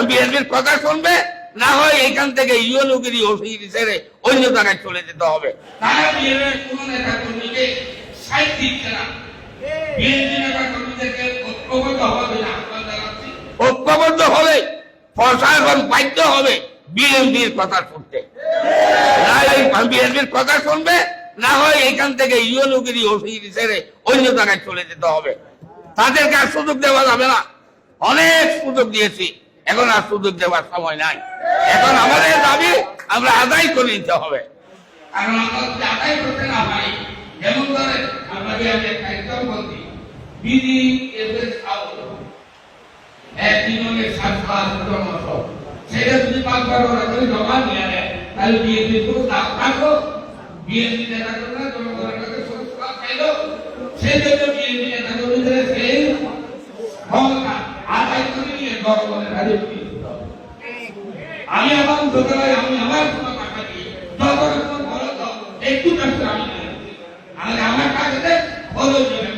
বিএনপির কথা শুনবে, না হয় এখান থেকে ইউএনওগিরি ওসিগিরি ছেড়ে অন্য জায়গায় চলে যেতে হবে। তারা বিএনপির কোন নেতা কর্মীকে সাইড দিচ্ছে না। বিএনপি নেতা কর্মীদেরকে ঐক্যবদ্ধ হবে না, ঐক্যবদ্ধ হলে প্রশাসন বাধ্য হবে বিএনপির কথা শুনতে। বিএনপির কথা শুনবে, না হয় এখান থেকে ইউএনওগিরি ওসিগিরি ছেড়ে অন্য জায়গায় চলে যেতে হবে। তাদেরকে আর সুযোগ দেওয়া যাবে না। অনেক সুযোগ দিয়েছি, এখন আর সুযোগ দেওয়ার সময় নাই। এখন আমাদের দাবি আমরা আদায় করে নিতে হবে। কারণ আমরা যদি আদায় করতে না পারি, যেমন ধরেন আপনাকে আমি একটা এক্সাম্পল বলছি, বিডিএফএস একদিনের 7-5 সেটা যদি 5-12 ওরা করে জমা নিয়ে নেয়, তাহলে বিএনপি পুরো দাম থাকো। বিএনপি নেতা কর্মীরা জনগণের কাছে সুরক্ষা চাইল, সেই জন্য বিএনপি নেতা কর্মীদের সেই ক্ষমতা আদায় করে নিয়ে জনগণের কাছে আমি আমার দোকানে আমি আমার কোনো টাকা দিয়ে জনগণের কোনো বড় তো একটু ব্যবসা আমি আমার কাছে বড় দেবেন।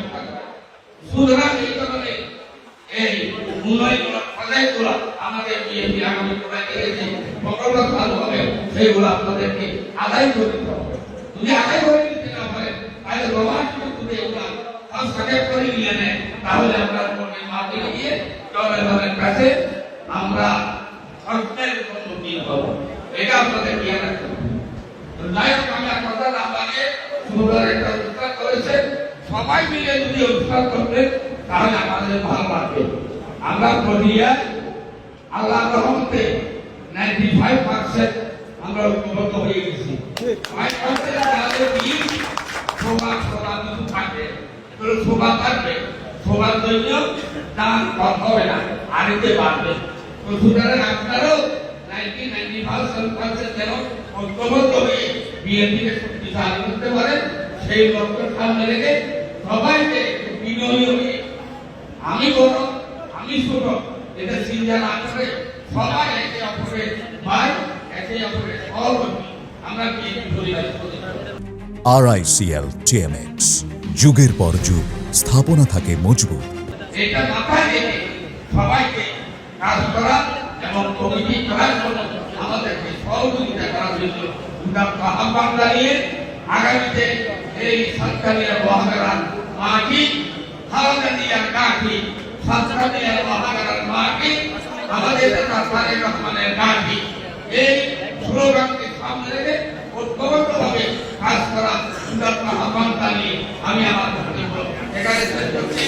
সুতরাং এই কারণে এই উন্নয়ন প্রজেক্টগুলো আমাদের বিএনপি আগামী প্রজেক্টে যে প্রকল্প চালু হবে সেইগুলো আপনাদেরকে আদায় করে দিতে হবে। যদি আদায় করে দিতে না পারে, তাহলে গভর্নমেন্ট যদি এগুলো হস্তক্ষেপ করে নিয়ে নেয়, তাহলে আমরা মাঠে গিয়ে জনগণের কাছে আমরা সরকারের সম্মুখীন হব। এটা আপনাদের জ্ঞান রাখতে হবে। যাই হোক, আমরা কথা না বানিয়ে সুন্দর একটা অনুষ্ঠান করেছে, সবাই মিলে যদি অনুষ্ঠান করতেন তাহলে আমাদের ভালো লাগবে। আমরা প্রক্রিয়ায় আল্লাহর রহমতে 95% আমরা ঐক্যবদ্ধ হয়ে গেছি। 5% আমাদের দিন সভা কিছু থাকবে, সভা থাকবে, সবার জন্য দান কথা হবে না, আরেকতে বাড়বে। তো সুতরাং আপনারাও 90-95% যেন ঐক্যবদ্ধ হয়ে বিএনপিকে শক্তিশালী করতে পারেন, সেই লক্ষ্য সামনে রেখে সবাইকে বিনয়ী হয়ে আমি বড় আমি ছোট এটা চিন্তা না করে সবাই একে অপরের ভাই, একে অপরের সহকর্মী আমরা বিএনপি পরিবার করতে পারি। RICL TMX, যুগের পর যুগ স্থাপনা থাকে মজবুত। এটা মাথায় রেখে সবাইকে কাজ করা এবং কমিটি করার জন্য আমাদেরকে সহযোগিতা করার জন্য আহ্বান জানিয়ে আগামীতে এই সরকারের মহাকারান মাটি খাওয়ানিয়ার কাঠি সরকারের মহাকারান মাটি আমাদের নেতা তারেক রহমানের কাঠি, এই স্লোগানকে সামনে রেখে ঐক্যবদ্ধভাবে কাজ করা আহ্বান জানিয়ে আমি আমার বক্তব্য এখানে শেষ করছি।